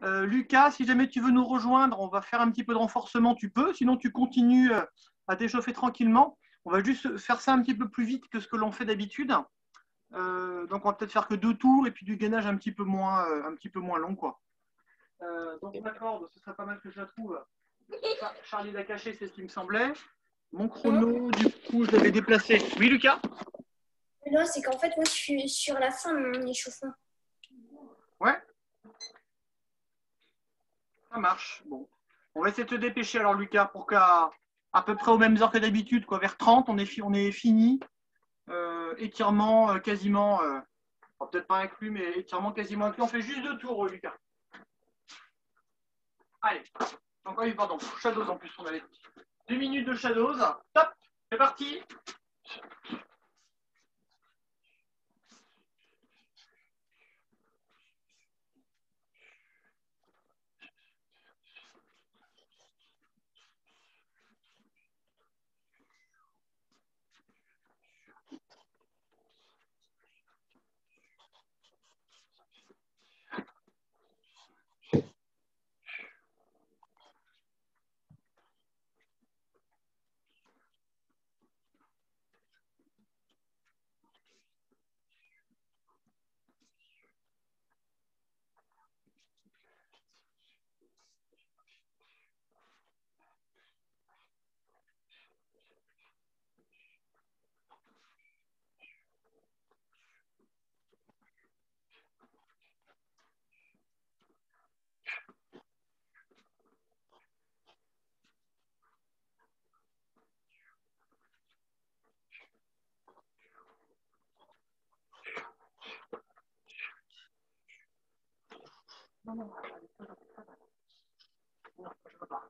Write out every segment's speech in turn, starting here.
Lucas, si jamais tu veux nous rejoindre, on va faire un petit peu de renforcement, tu peux. Sinon, tu continues à t'échauffer tranquillement. On va juste faire ça un petit peu plus vite que ce que l'on fait d'habitude. Donc, on va peut-être faire que 2 tours et puis du gainage un petit peu moins long, quoi. Donc, ma corde, ce serait pas mal que je la trouve. Charlie l'a caché, c'est ce qui me semblait. Mon chrono, du coup, je l'avais déplacé. Oui, Lucas? Non, c'est qu'en fait, moi, je suis sur la fin de mon échauffement. Ouais, ça marche. Bon. On va essayer de te dépêcher alors, Lucas, pour qu'à à peu près aux mêmes heures que d'habitude, quoi, vers 30, on est fini. Étirement quasiment, peut-être pas inclus, mais étirement quasiment inclus. On fait juste 2 tours, Lucas. Allez, donc oui, pardon, shadows en plus, on avait dit. 2 minutes de shadows. Top, c'est parti. Non, non, non, je veux pas.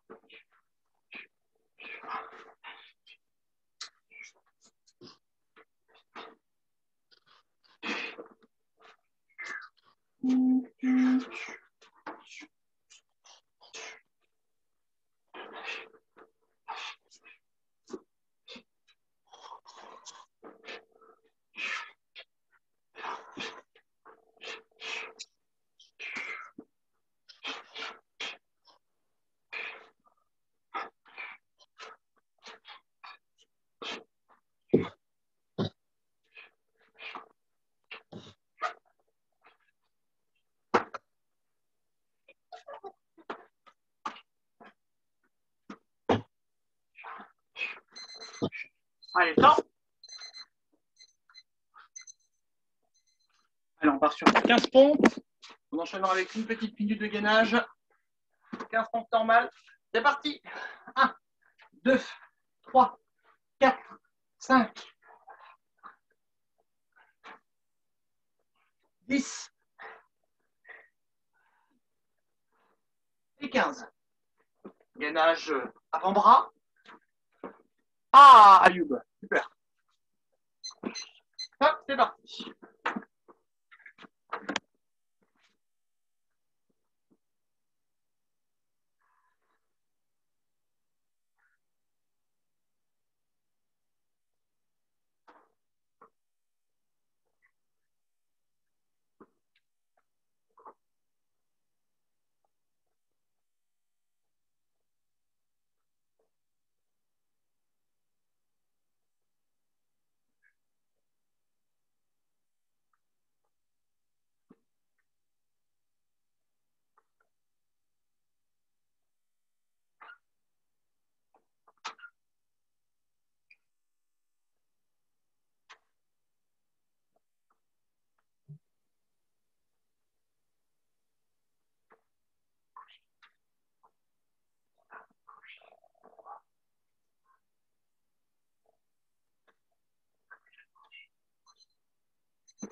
Allez, temps. Allez, on part sur 15 pompes. On enchaînera avec une petite minute de gainage. 15 pompes normales. C'est parti. 1, 2, 3, 4, 5, 10 et 15. Gainage avant-bras. Ah, Ayoub, super. Hop, c'est parti.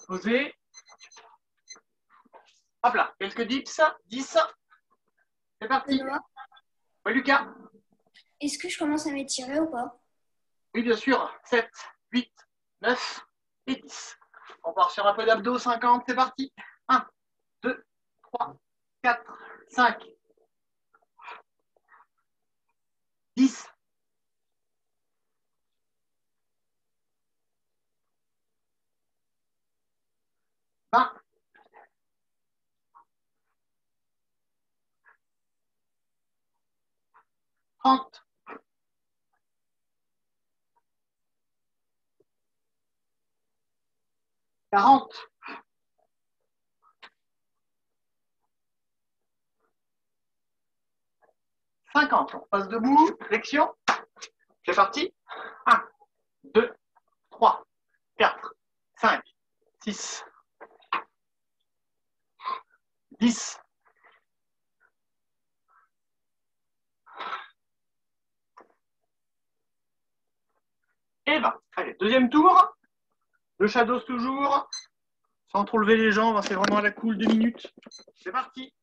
Posez. Hop là, quelques dips. 10. C'est parti. Oui, Lucas. Est-ce que je commence à m'étirer ou pas? Oui, bien sûr. 7, 8, 9 et 10. On part sur un peu d'abdos. 50. C'est parti. 1, 2, 3, 4, 5, 10. 20. 30, 40, 50. On passe debout, flexion. C'est parti. 1, 2, 3, 4, 5, 6, 10, et 20. Allez, deuxième tour. Le shadows toujours, sans trop lever les jambes, c'est vraiment à la cool, 2 minutes. C'est parti.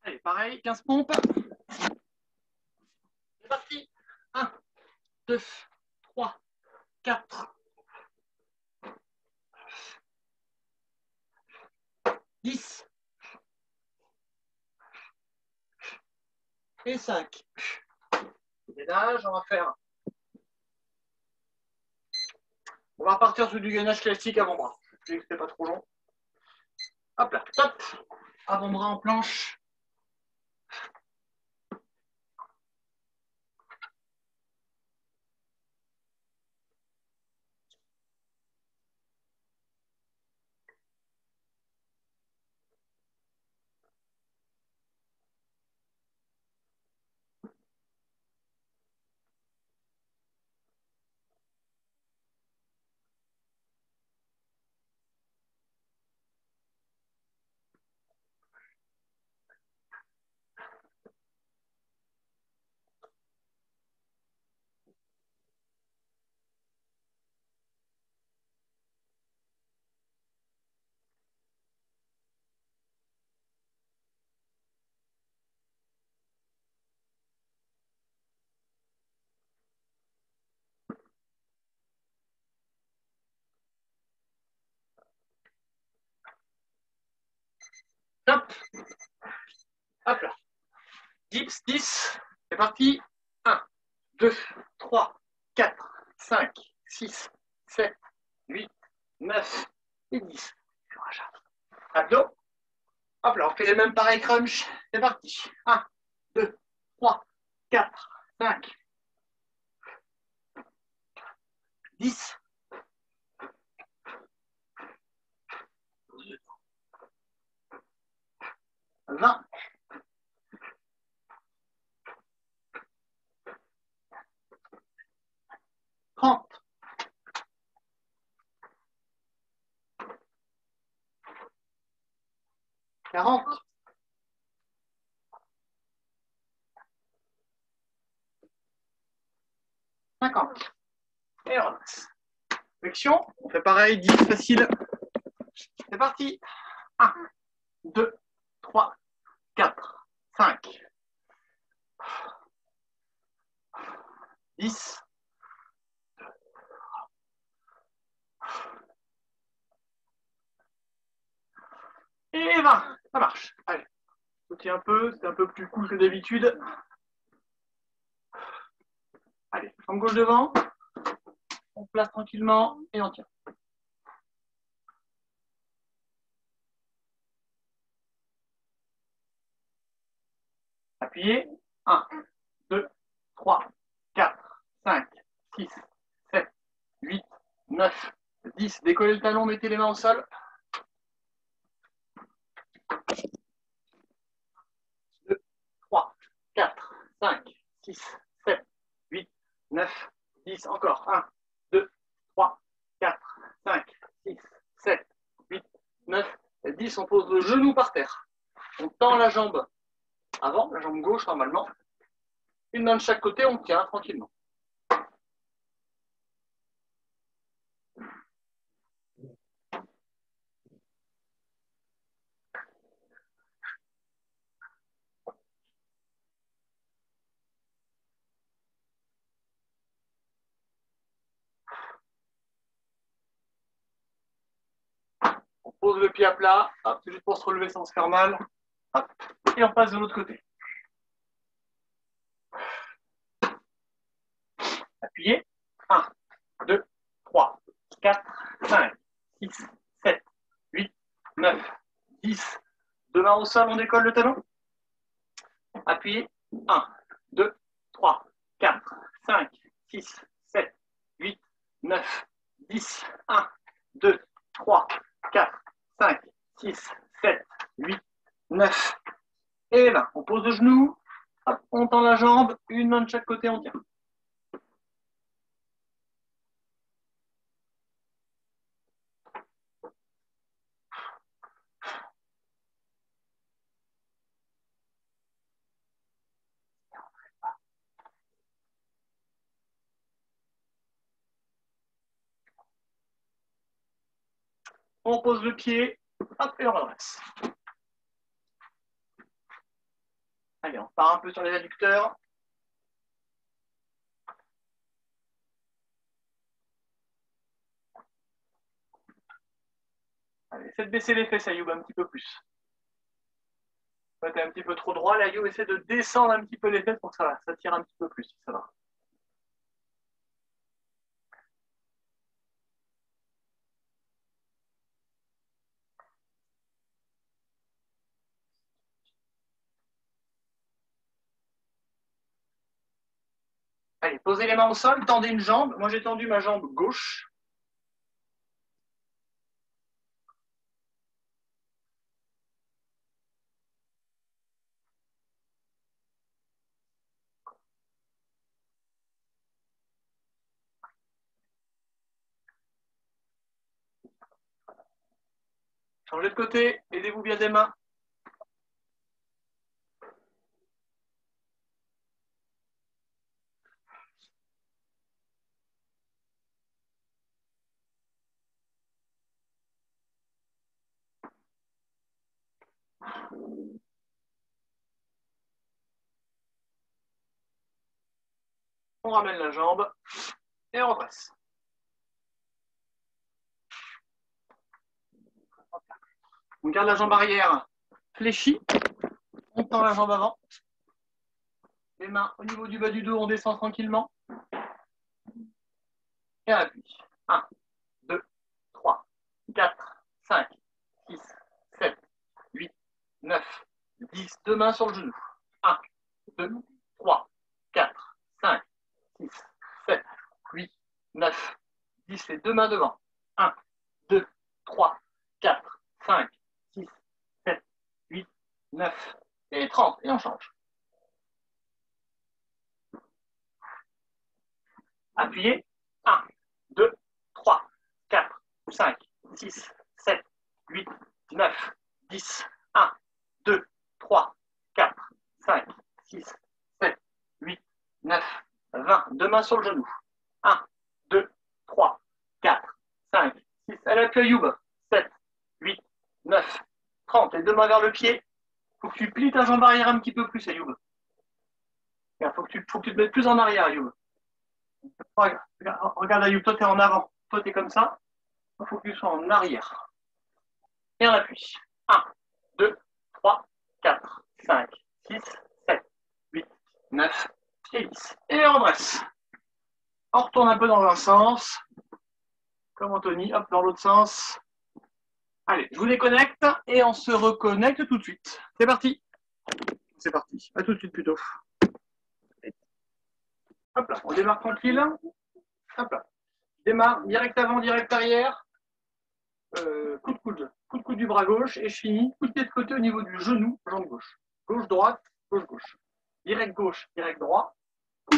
Allez, pareil, 15 pompes. C'est parti. 1, 2, 3, 4, 10 et 5. Gainage, on va faire. On va repartir sur du gainage classique avant-bras. Je sais que c'était pas trop long. Hop là, top. Avant-bras en planche. Top. Hop là. Dips, 10. C'est parti. 1, 2, 3, 4, 5, 6, 7, 8, 9 et 10. Abdos. Hop là, on fait les mêmes pareils crunch. C'est parti. 1, 2, 3, 4, 5, 10, 20, 30, 40, 50. Et on relance. Flexion, on fait pareil, 10 facile. C'est parti. 1, 2, 3, 4, 5, 10, et 20. Ça marche. Allez, soutien un peu, c'est un peu plus cool que d'habitude. Allez, jambe gauche devant. On place tranquillement et on tient. Appuyez. 1, 2, 3, 4, 5, 6, 7, 8, 9, 10. Décollez le talon, mettez les mains au sol. 2, 3, 4, 5, 6, 7, 8, 9, 10. Encore. 1, 2, 3, 4, 5, 6, 7, 8, 9, 10. On pose le genou par terre. On tend la jambe avant, la jambe gauche normalement. Une main de chaque côté, on tient tranquillement. On pose le pied à plat, c'est juste pour se relever sans se faire mal. Hop, et on passe de l'autre côté. Appuyez. 1, 2, 3, 4, 5, 6, 7, 8, 9, 10. Deux mains au sol, on décolle le talon. Appuyez. 1, 2, 3, 4, 5, 6, 7, 8, 9, 10. 1, 2, 3, 4, 5, 6, 7, 8, 9. Et là, on pose le genou. Hop, on tend la jambe. Une main de chaque côté, on tient. On pose le pied, hop, et on redresse. Allez, on part un peu sur les adducteurs. Allez, essaie de baisser les fesses, Ayoub, un petit peu plus. T'es un petit peu trop droit, là, Ayoub, essaie de descendre un petit peu les fesses pour que ça tire un petit peu plus, ça va. Allez, posez les mains au sol, tendez une jambe. Moi, j'ai tendu ma jambe gauche. Changez de côté, aidez-vous bien des mains. On ramène la jambe et on redresse. On garde la jambe arrière fléchie. On tend la jambe avant. Les mains au niveau du bas du dos, on descend tranquillement. Et on appuie. 1, 2, 3, 4, 5, 6, 7, 8, 9, 10. Deux mains sur le genou. 1, 2, 3, 4, 5, 6, 7, 8, 9, 10. Les deux mains devant. 1, 2, 3, 4, 5, 6, 7, 8, 9 et 30. Et on change. Appuyez. 1, 2, 3, 4, 5, 6, 7, 8, 9, 10. 1, 2, 3, 4, 5, 6, 7, 8, 9, 20. Deux mains sur le genou. Elle accueille Youb. 7, 8, 9, 30. Les deux mains vers le pied. Il faut que tu plies ta jambe arrière un petit peu plus, Youb. Il faut que tu te mettes plus en arrière, Youb. Regarde, Youb, toi, tu es en avant. Toi, tu es comme ça. Il faut que tu sois en arrière. Et on appuie. 1, 2, 3, 4, 5, 6, 7, 8, 9 et 10. Et on dresse. On retourne un peu dans un sens. Comme Anthony, hop, dans l'autre sens. Allez, je vous déconnecte et on se reconnecte tout de suite. C'est parti. C'est parti. À tout de suite plutôt. Hop là, on démarre tranquille. Hop là. Démarre direct avant, direct arrière. Coup de coude du bras gauche et je finis. Coup de pied de côté au niveau du genou, jambe gauche. Gauche, droite, gauche, gauche. Direct gauche, direct droit.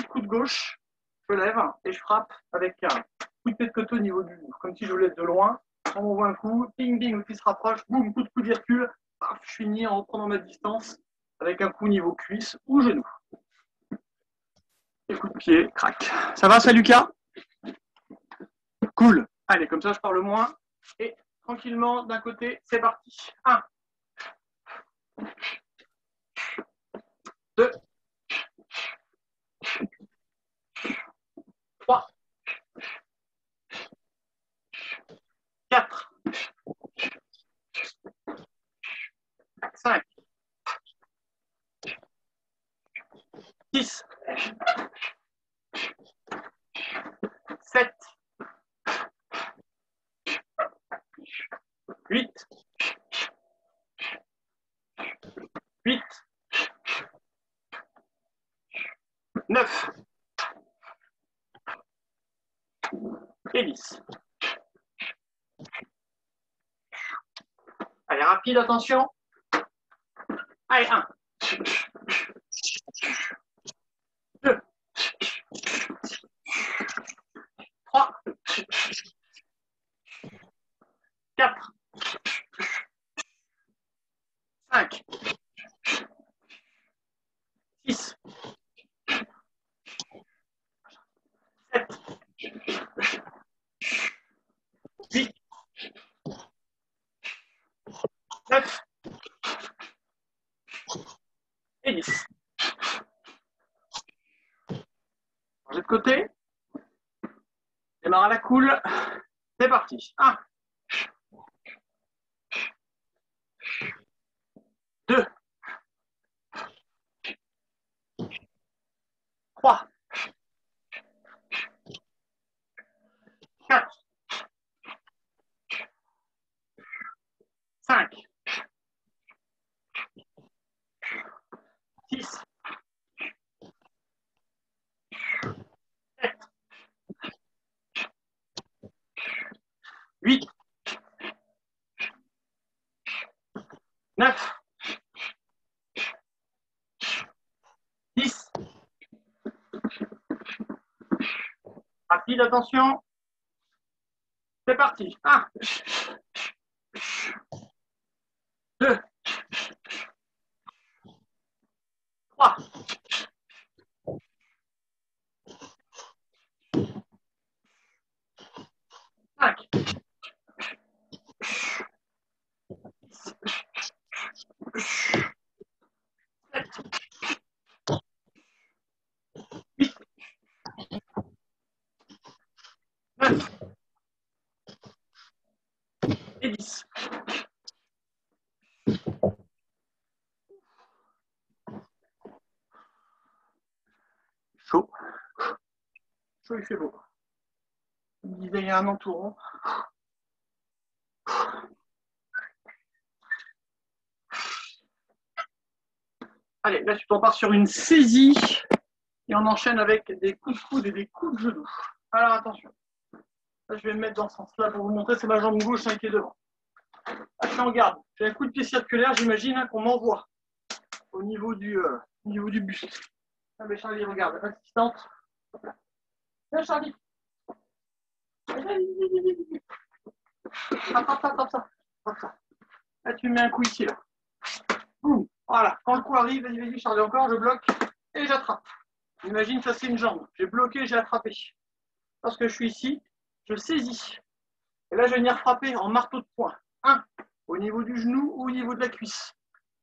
Coude gauche. Je lève et je frappe avec un coup de pied de côté au niveau du genou. Comme si je lève de loin. On m'envoie un coup, ping, ping, l'outil se rapproche, boum, coup de coude vircule, paf, je finis en reprenant ma distance avec un coup niveau cuisse ou genou. Et coup de pied, crac. Ça va, ça, Lucas? Cool. Allez, comme ça, je parle moins. Et tranquillement, d'un côté, c'est parti. 1, 2, 3, 4, 5, 6, 7, 8, 9 et 10. Allez, rapide, attention. Allez, 1, 2, 3, 4, 5, 6, 7, 8, 9 et 10. Changez de côté. Démarre à la cool. C'est parti. 1, 2, 3, 4, 5, 6, 7, 8, 9, 10. Rapide, attention. C'est parti. 1, 2, 3, 5, 7, 8, 9 et 10. Chaud. Chaud, il fait beau. Il me disait il y a un entouron. Allez, là, tu t'en pars sur une saisie et on enchaîne avec des coups de coude et des coups de genou. Alors, attention. Là, je vais me mettre dans ce sens-là pour vous montrer, c'est ma jambe gauche qui est devant. Là, je suis en garde. J'ai un coup de pied circulaire, j'imagine, qu'on m'envoie au niveau du buste. Ah, mais Charlie, regarde, assistante. Viens, Charlie. Attrape ça. Là, tu mets un coup ici, là. Boum. Voilà. Quand le coup arrive, vas-y, Charlie, encore, je bloque et j'attrape. Imagine, ça, c'est une jambe. J'ai bloqué, j'ai attrapé. Lorsque je suis ici, je saisis. Et là, je vais venir frapper en marteau de poing. 1, au niveau du genou ou au niveau de la cuisse.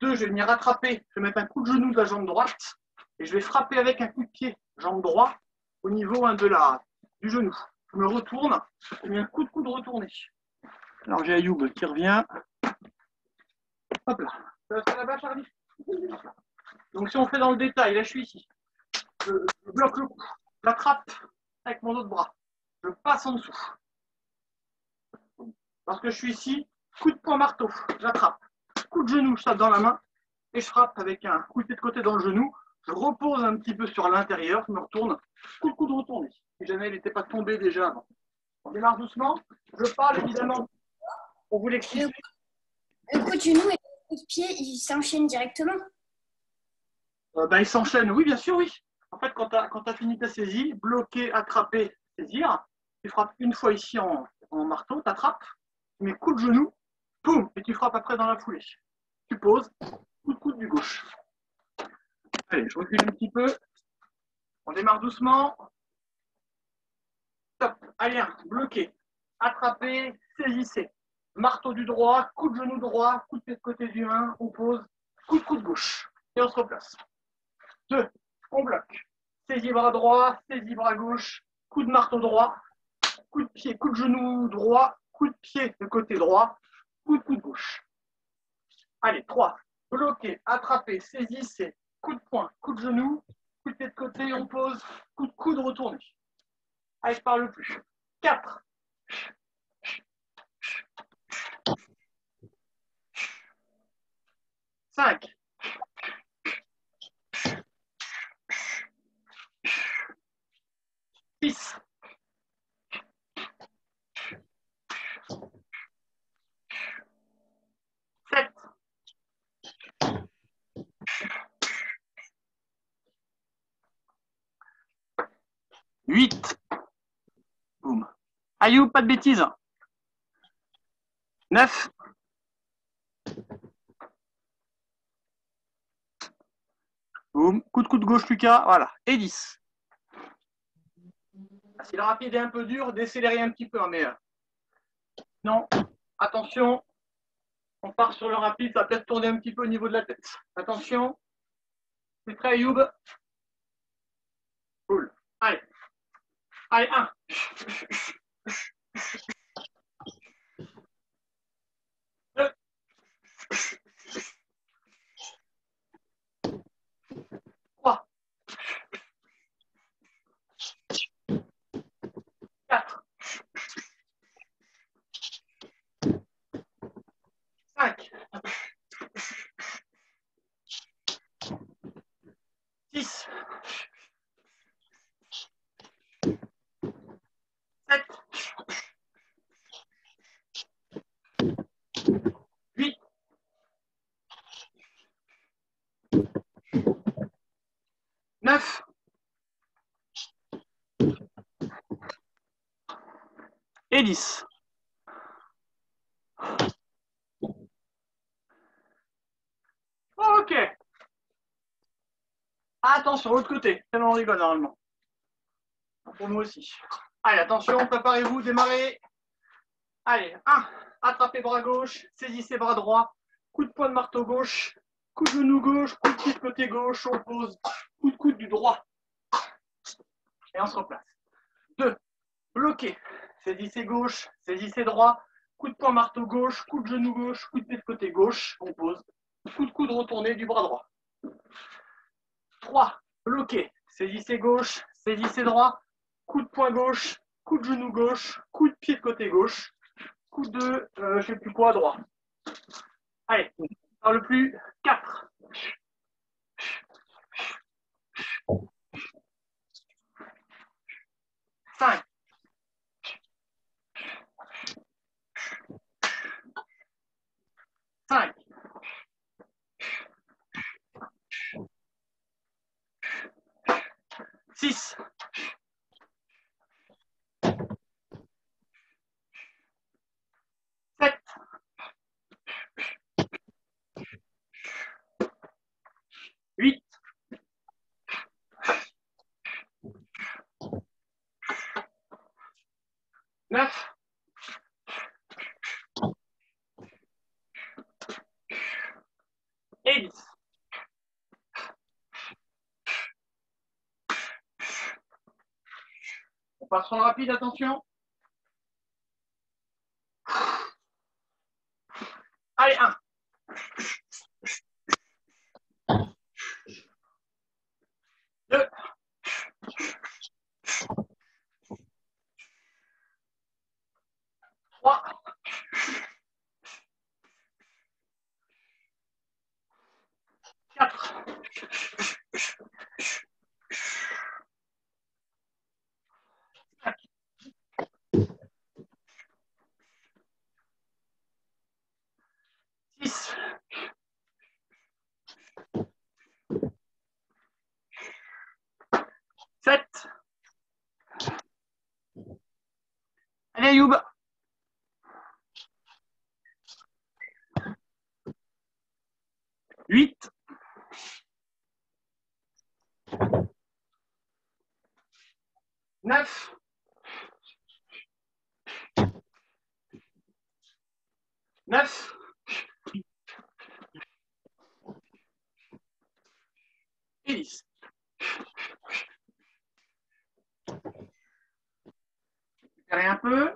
2, je vais venir attraper, je vais mettre un coup de genou de la jambe droite et je vais frapper avec un coup de pied, jambe droite, au niveau du genou. Je me retourne, je mets un coup de coude retourné. Alors j'ai Ayoub qui revient. Hop là. Ça va là-bas, Charlie. Donc si on fait dans le détail, là je suis ici. Je bloque le cou, j'attrape avec mon autre bras. Je passe en dessous. Lorsque je suis ici, coup de poing marteau, j'attrape. Coup de genou, je tape dans la main et je frappe avec un coup de pied de côté dans le genou. Je repose un petit peu sur l'intérieur, je me retourne, coup de coude retourné. Si jamais il n'était pas tombé déjà avant. On démarre doucement. Je parle évidemment pour vous l'expliquer. Le coup de genou et le coup de pied, ils s'enchaînent directement. Il s'enchaîne, oui, bien sûr, oui. En fait, quand tu as fini ta saisie, bloquer, attraper, saisir, tu frappes une fois ici en marteau, tu attrapes, tu mets coup de genou, boum, et tu frappes après dans la foulée. Tu poses, coup de coude du gauche. Allez, je recule un petit peu. On démarre doucement. Top. Allez, bloqué, attrapé, saisissez. Marteau du droit, coup de genou droit, coup de pied de côté du main, on pose, coup de coude gauche. Et on se replace. 2, on bloque. Saisie bras droit, saisie bras gauche, coup de marteau droit, coup de pied, coup de genou droit, coup de pied de côté droit, coup de coude gauche. Allez, 3, bloqué, attrapé, saisissez, coup de poing, coup de genou, coup de pied de côté, on pose, coup de coude retourné. Allez, je parle plus. 4, 5, 6, 7, 8. Boum. Ayoub, pas de bêtises. 9. Boum. Coup de coude gauche, Lucas. Voilà. Et 10. Si le rapide est un peu dur, décélérez un petit peu. Mais non, attention. On part sur le rapide, ça va peut-être tourner un petit peu au niveau de la tête. Attention. C'est prêt, Ayoub? Cool. Allez. Allez, 1. 2. 3. 4. 5. 6. 7. 8. 9. Et 10. Ok. Attention, l'autre côté. Tellement on rigole normalement. Pour nous aussi. Allez, attention, préparez-vous, démarrez. Allez, 1. Attrapez bras gauche, saisissez bras droit, coup de poing de marteau gauche, coup de genou gauche, coup de pied de côté gauche, on pose, coup de coude du droit. Et on se replace. 2. Bloqué. Saisissez gauche, saisissez droit, coup de poing marteau gauche, coup de genou gauche, coup de pied de côté gauche, on pose, coup de coude retourné du bras droit. 3. Bloqué. Saisissez gauche, saisissez droit, coup de poing gauche, coup de genou gauche, coup de pied de côté gauche, coup de, je ne sais plus quoi, droit. Allez, on parle plus. 4. 5. 5. 6. 7. Hélice. On passe sur le rapide, attention. Allez, 1. 2. 3. 4. 5. 6. 7. Allez, Ayoub. 8. 9. 9. 10. Récupérez un peu.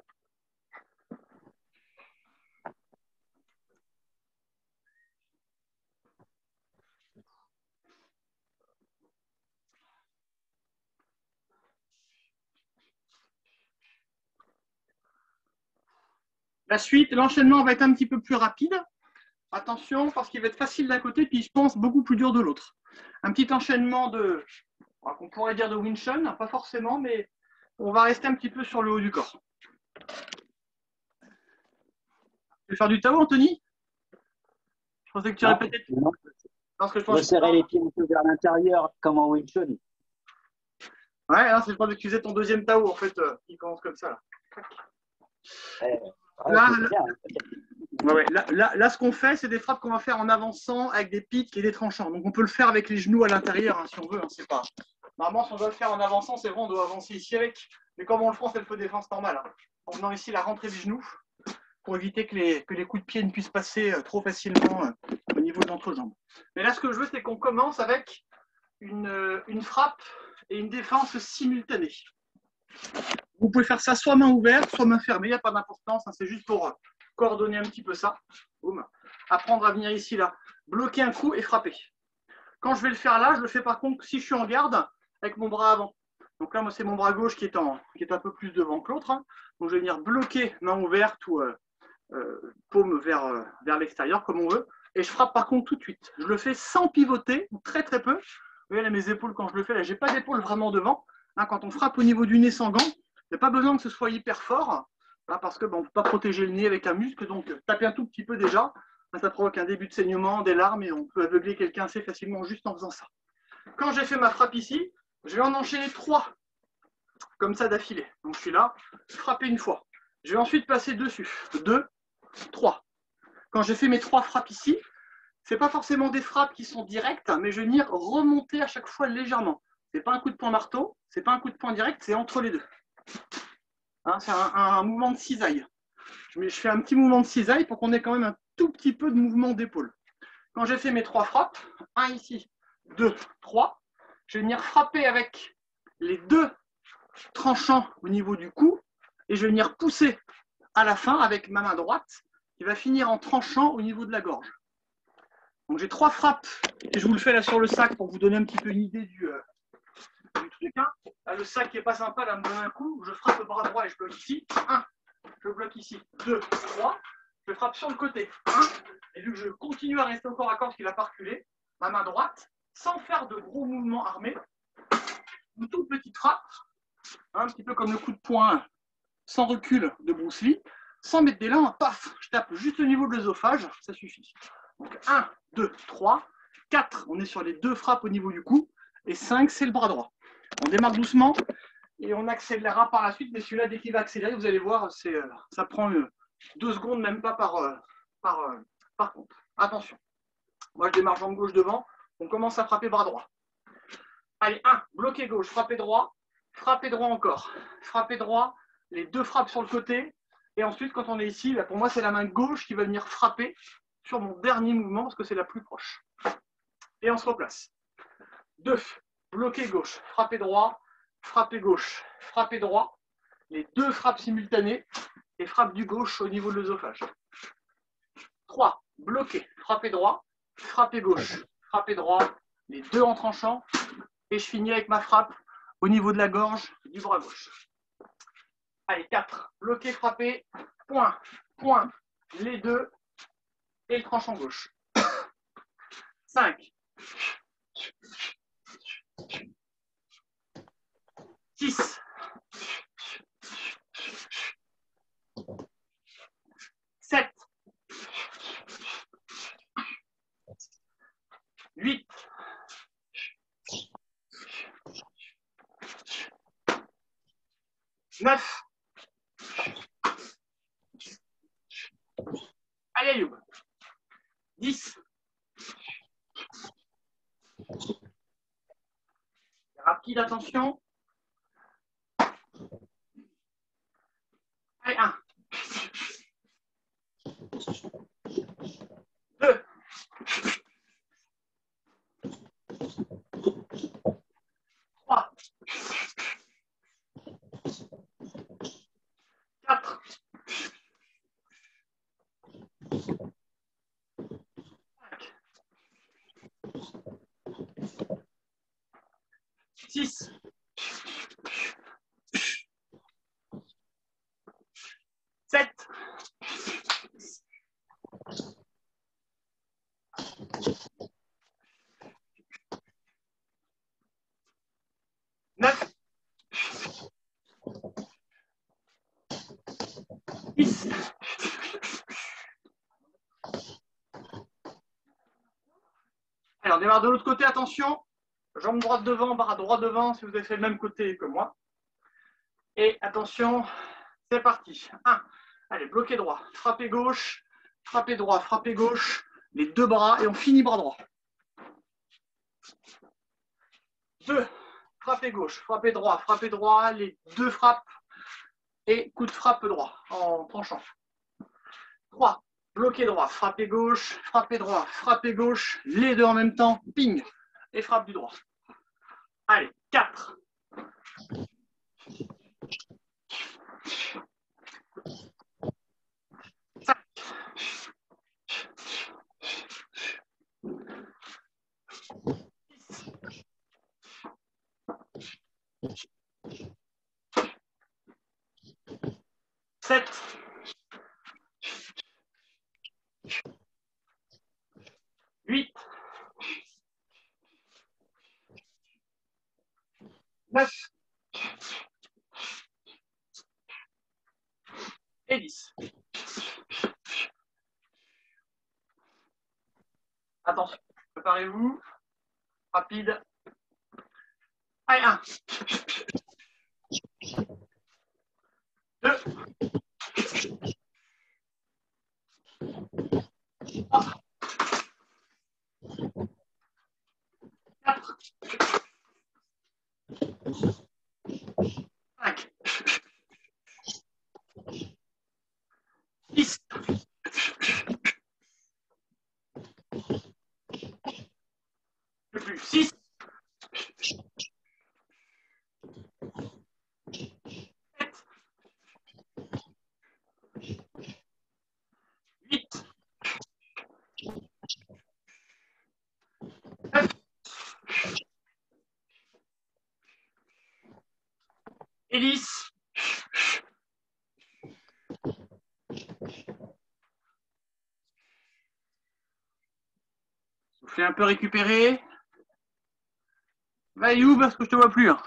La suite, l'enchaînement va être un petit peu plus rapide. Attention, parce qu'il va être facile d'un côté, puis je pense beaucoup plus dur de l'autre. Un petit enchaînement de, qu'on pourrait dire de Wing Chun, pas forcément, mais on va rester un petit peu sur le haut du corps. Tu veux faire du Tao, Anthony? Je pensais que tu aurais peut-être. Non. Parce que je pense serrer les pieds un peu vers l'intérieur, comme en Wing Chun. Ouais, je pense que tu faisais ton deuxième Tao, en fait, il commence comme ça. Là, ce qu'on fait, c'est des frappes qu'on va faire en avançant avec des pics et des tranchants. Donc, on peut le faire avec les genoux à l'intérieur, hein, si on veut. Hein, c'est pas. Normalement, si on doit le faire en avançant, c'est vrai, on doit avancer ici avec. Mais comme on le fait en self-défense normale, hein, en venant ici la rentrée du genou, pour éviter que les coups de pied ne puissent passer trop facilement au niveau de l'entrejambe. Mais là, ce que je veux, c'est qu'on commence avec une frappe et une défense simultanée. Vous pouvez faire ça soit main ouverte, soit main fermée, il n'y a pas d'importance, hein, c'est juste pour coordonner un petit peu ça. Boum. Apprendre à venir ici, là, bloquer un coup et frapper. Quand je vais le faire là, je le fais par contre si je suis en garde avec mon bras avant. Donc là, moi, c'est mon bras gauche qui est un peu plus devant que l'autre. Hein. Donc je vais venir bloquer main ouverte ou paume vers l'extérieur, comme on veut. Et je frappe par contre tout de suite. Je le fais sans pivoter, ou très très peu. Vous voyez là, mes épaules, quand je le fais, là, je n'ai pas d'épaule vraiment devant. Hein, quand on frappe au niveau du nez sans gants, il n'y a pas besoin que ce soit hyper fort, là, parce qu'on ne peut pas protéger le nez avec un muscle. Donc, taper un tout petit peu déjà, ça provoque un début de saignement, des larmes, et on peut aveugler quelqu'un assez facilement juste en faisant ça. Quand j'ai fait ma frappe ici, je vais en enchaîner 3, comme ça d'affilée. Donc, je suis là, frapper une fois. Je vais ensuite passer dessus. 2, 3. Quand j'ai fait mes 3 frappes ici, ce n'est pas forcément des frappes qui sont directes, mais je vais venir remonter à chaque fois légèrement. Ce n'est pas un coup de poing marteau, ce n'est pas un coup de poing direct, c'est entre les deux. Hein, c'est un mouvement de cisaille. Je fais un petit mouvement de cisaille pour qu'on ait quand même un tout petit peu de mouvement d'épaule. Quand j'ai fait mes 3 frappes, 1 ici, 2, 3, je vais venir frapper avec les 2 tranchants au niveau du cou et je vais venir pousser à la fin avec ma main droite qui va finir en tranchant au niveau de la gorge. Donc j'ai 3 frappes et je vous le fais là sur le sac pour vous donner un petit peu une idée du truc. Hein. Là, le sac qui n'est pas sympa, là, me donne un coup, je frappe le bras droit et je bloque ici. 1, je bloque ici. 2, 3, je frappe sur le côté. 1, et vu que je continue à rester encore à corps parce qu'il n'a pas reculé, ma main droite, sans faire de gros mouvements armés, une toute petite frappe, un petit peu comme le coup de poing sans recul de Bruce Lee, sans mettre des lames, paf, je tape juste au niveau de l'œsophage, ça suffit. Donc 1, 2, 3, 4, on est sur les 2 frappes au niveau du cou, et 5, c'est le bras droit. On démarre doucement et on accélérera par la suite, mais celui-là, dès qu'il va accélérer, vous allez voir, ça prend 2 secondes, même pas par contre. Attention. Moi, je démarre jambe gauche devant, on commence à frapper bras droit. Allez, 1, bloqué gauche, frapper droit encore. Frapper droit, les 2 frappes sur le côté, et ensuite, quand on est ici, là, pour moi, c'est la main gauche qui va venir frapper sur mon dernier mouvement parce que c'est la plus proche. Et on se replace. 2, bloqué gauche, frappé droit, frappé gauche, frappé droit. Les deux frappes simultanées et frappe du gauche au niveau de l'œsophage. 3, bloqué, frappé droit, frappé gauche, frappé droit, les deux en tranchant. Et je finis avec ma frappe au niveau de la gorge du bras gauche. Allez, 4, bloqué, frappé, point, point, les deux et le tranchant gauche. 5, 6, 7, 8, 9. Allez, Ayoub. 10. Rapide, attention. Allez, 1. 2. 3. 4. 5. 6. 7. 9. 10. Alors, on démarre de l'autre côté, attention. Jambe droite devant, bras droit devant, si vous avez fait le même côté que moi. Et attention, c'est parti. 1. Allez, bloqué droit, frappé gauche, frappé droit, frappé gauche, les deux bras, et on finit bras droit. 2. Frappé gauche, frappé droit, les deux frappes, et coup de frappe droit, en tranchant. 3. Bloqué droit, frappé gauche, les deux en même temps, ping, et frappe du droit. Allez, 4. 5. 7. 8. 9. Et 10. Attention, préparez-vous. Rapide. Allez, 1. 2. 3. 4. 5. 6. 6. 7. 8. 9. Et 10. Soufflez un peu, récupérer. Va où parce que je te vois plus. Hein.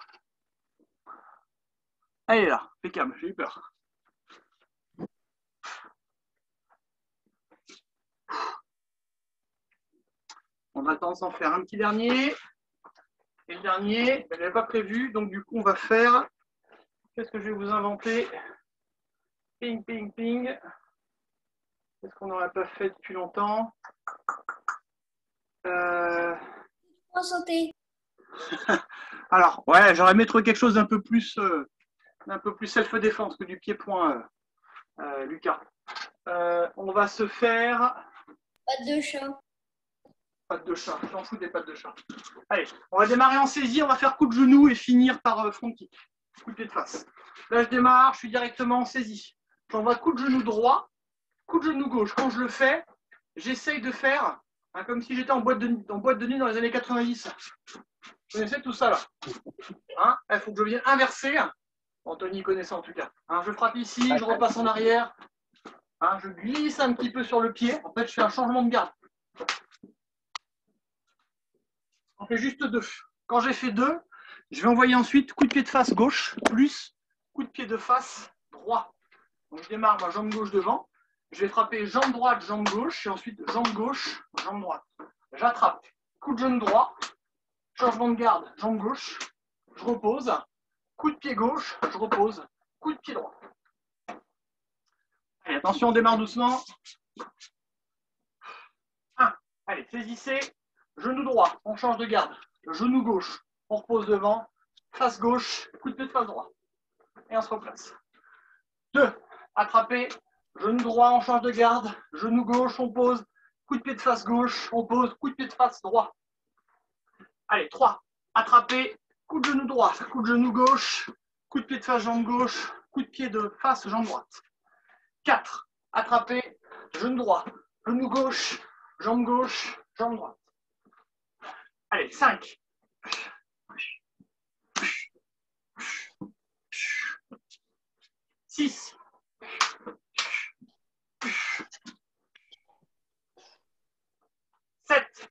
Allez là, impeccable, j'ai eu peur. On va tendance à en faire un petit dernier. Et le dernier, je n'avais pas prévu, donc du coup on va faire. Qu'est-ce que je vais vous inventer? Ping, ping, ping. Qu'est-ce qu'on n'aurait pas fait depuis longtemps? Sauter. Alors, ouais, j'aurais aimé trouver quelque chose d'un peu plus self-défense que du pied-point, Lucas. On va se faire. Pattes de chat. Pattes de chat, j'en fous des pattes de chat. Allez, on va démarrer en saisie, on va faire coup de genou et finir par front kick. Coup de pied de face. Là, je démarre, je suis directement en saisie. J'envoie coup de genou droit, coup de genou gauche. Quand je le fais, j'essaye de faire comme si j'étais en boîte de nuit dans les années 90. Vous connaissez tout ça là, hein? Il faut que je vienne inverser. Anthony connaît ça en tout cas. Hein, je frappe ici, je repasse en arrière. Hein, je glisse un petit peu sur le pied. En fait, je fais un changement de garde. On fait juste 2. Quand j'ai fait 2, je vais envoyer ensuite coup de pied de face gauche plus coup de pied de face droit. Donc je démarre ma jambe gauche devant. Je vais frapper jambe droite, jambe gauche et ensuite jambe gauche, jambe droite. J'attrape. Coup de genou droit. Changement de garde, jambe gauche. Je repose. Coup de pied gauche, je repose. Coup de pied droit. Allez, attention, on démarre doucement. 1. Allez, saisissez. Genou droit, on change de garde. Genou gauche, on repose devant. Face gauche, coup de pied de face droit. Et on se replace. 2. Attrapez. Genou droit, on change de garde. Genou gauche, on pose. Coup de pied de face gauche, on pose. Coup de pied de face droit. Allez, 3. Attrapez. Coup de genou droit, coup de genou gauche. Coup de pied de face, jambe gauche. Coup de pied de face, jambe droite. 4. Attrapez. Genou droit, genou gauche, jambe droite. Allez, 5. 6. 7.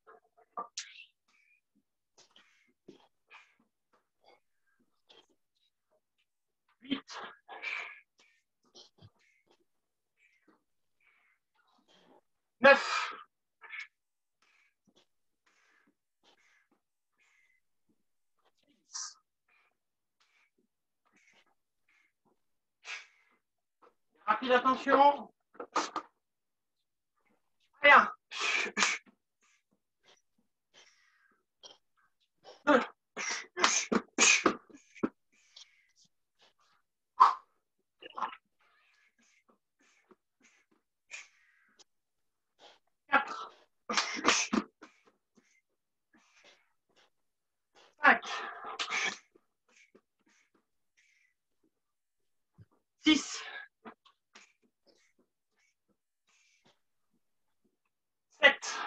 8. 9. 10. Rapide, attention. 1. 2. 4. 5. 6. 7.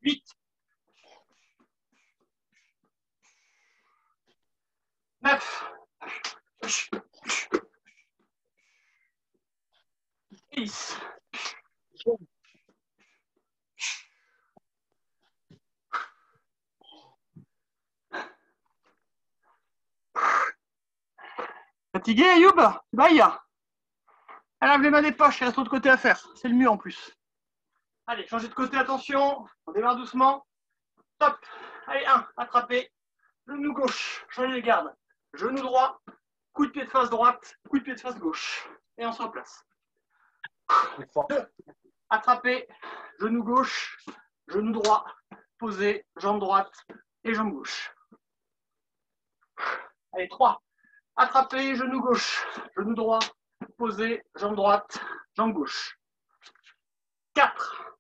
8. 9. 10. Fatigué, Ayoub? Bye. Lave les mains des poches, il reste l'autre côté à faire. C'est le mieux en plus. Allez, changez de côté, attention. On démarre doucement. Top. Allez, 1. Attrapez. Genou gauche, changez de garde. Genou droit, coup de pied de face droite, coup de pied de face gauche. Et on se replace. 2. Attrapez. Genou gauche, genou droit, posé, jambe droite et jambe gauche. Allez, 3. Attrapez, genou gauche, genou droit, posé, jambe droite, jambe gauche. 4.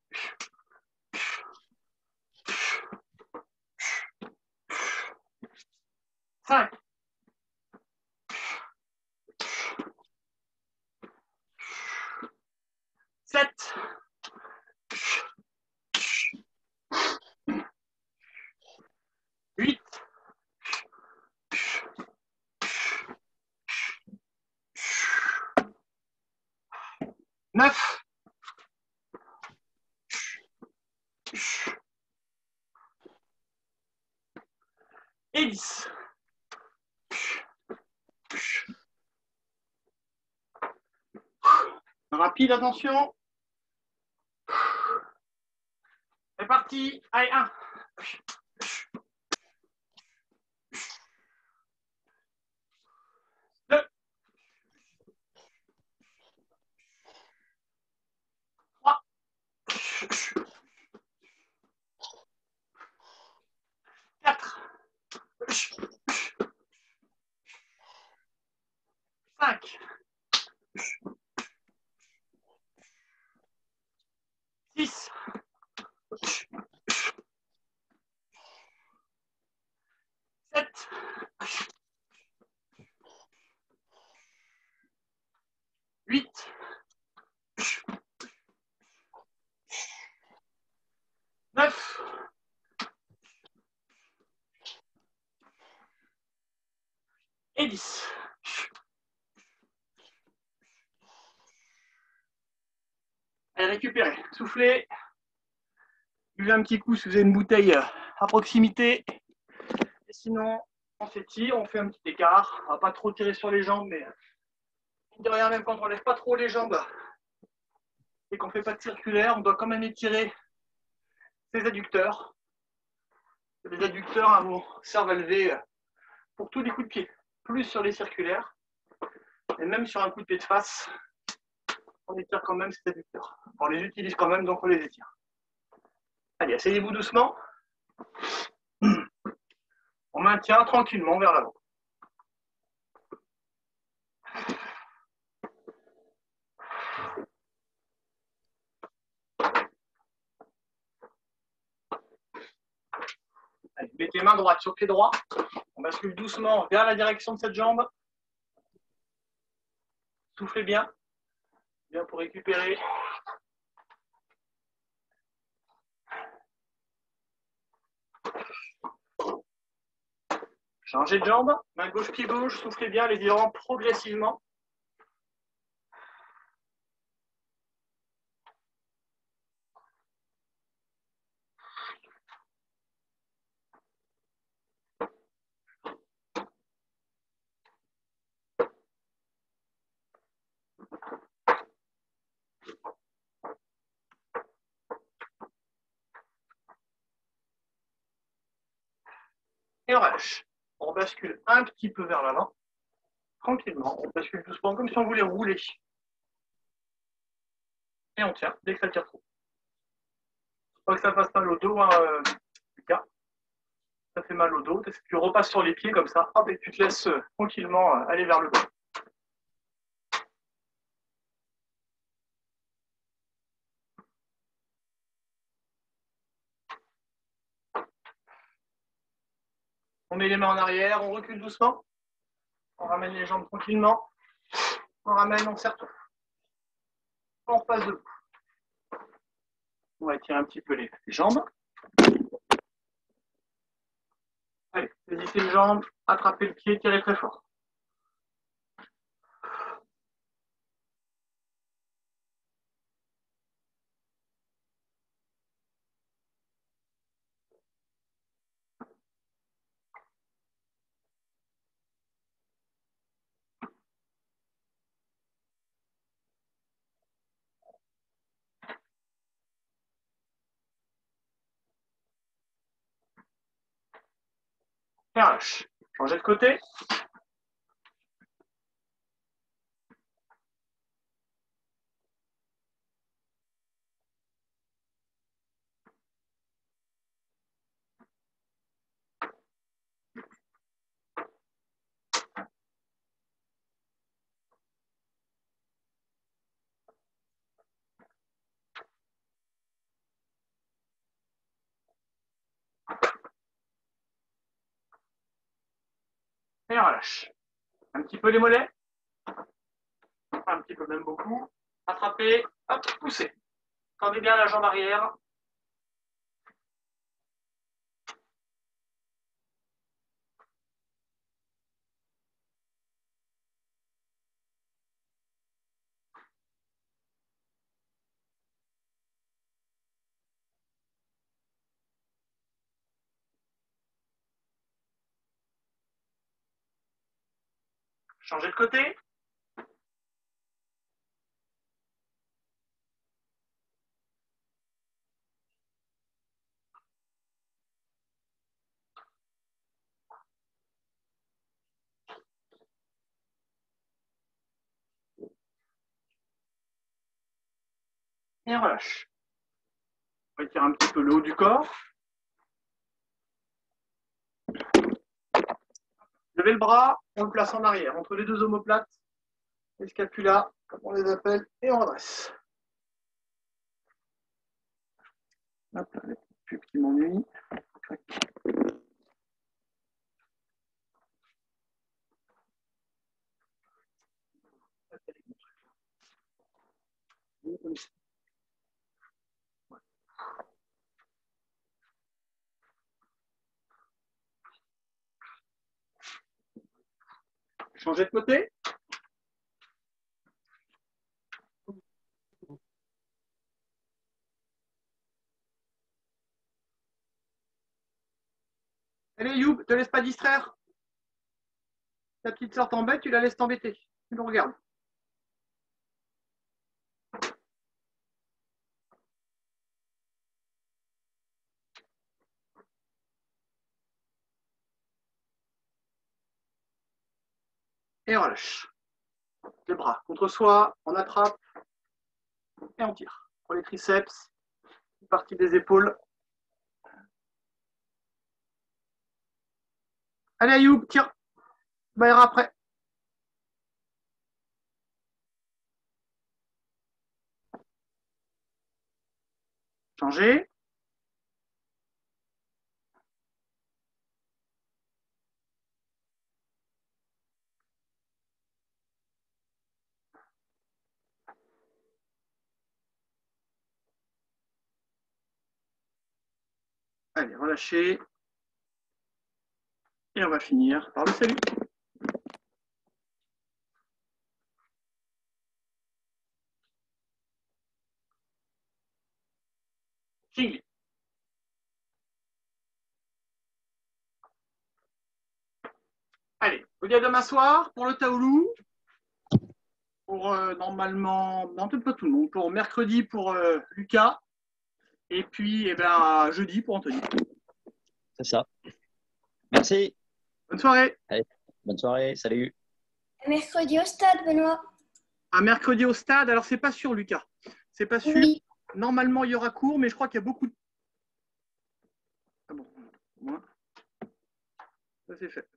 5. 7. 8. 9. Et 10. Rapide, attention. C'est parti. Allez, 1. 2. 3. 4. 5. Allez, récupérez. Soufflez. Buvez un petit coup si vous avez une bouteille à proximité. Et sinon, on s'étire, on fait un petit écart. On ne va pas trop tirer sur les jambes, mais de rien, même quand on ne lève pas trop les jambes et qu'on ne fait pas de circulaire, on doit quand même étirer ses adducteurs. Les adducteurs nous servent à lever pour tous les coups de pied, plus sur les circulaires, et même sur un coup de pied de face, on étire quand même ces adducteurs. On les utilise quand même, donc on les étire. Allez, asseyez-vous doucement. On maintient tranquillement vers l'avant. Allez, mettez main droite sur pied droit. On bascule doucement vers la direction de cette jambe. Soufflez bien. Bien pour récupérer. Changez de jambe. Main gauche, pied gauche. Soufflez bien, les étirant progressivement. Et on relâche. On bascule un petit peu vers l'avant. Tranquillement. On bascule doucement comme si on voulait rouler. Et on tient dès que ça tire trop. Pas que ça fasse mal au dos, hein, Lucas. Ça fait mal au dos. Tu repasses sur les pieds comme ça. Hop, et tu te laisses tranquillement aller vers le bas. On met les mains en arrière, on recule doucement. On ramène les jambes tranquillement. On ramène, on serre tout. On repasse debout. On va étirer un petit peu les jambes. Allez, saisissez les jambes, attrapez le pied, tirez très fort. Et relâche. Changez de côté. Et on relâche. Un petit peu les mollets. Un petit peu, même beaucoup. Attrapez, hop, poussez. Tendez bien la jambe arrière. Changez de côté. Et on relâche. On étire un petit peu le haut du corps. Levez le bras, on le place en arrière, entre les deux omoplates, les scapulas, comme on les appelle, et on redresse. Hop là, les pubs qui m'ennuient. Changez de côté. Allez, Youb, te laisse pas distraire. Ta petite sœur t'embête, tu la laisses t'embêter. Tu le regardes. Et on relâche. Les bras contre soi, on attrape et on tire. Pour les triceps, une partie des épaules. Allez, Ayoub, tire. Baillera après. Changer. Allez, relâchez. Et on va finir par le salut. Ching. Allez, je vous dis à demain soir pour le Taoulou. Pour normalement, non, peut-être pas tout le monde. Pour mercredi pour Lucas. Et puis, jeudi pour Anthony. C'est ça. Merci. Bonne soirée. Allez, bonne soirée. Salut. Mercredi au stade, Benoît. Un mercredi au stade. Alors, c'est pas sûr, Lucas. C'est pas sûr. Oui. Normalement, il y aura cours, mais je crois qu'il y a beaucoup de... Ah bon, ça c'est fait.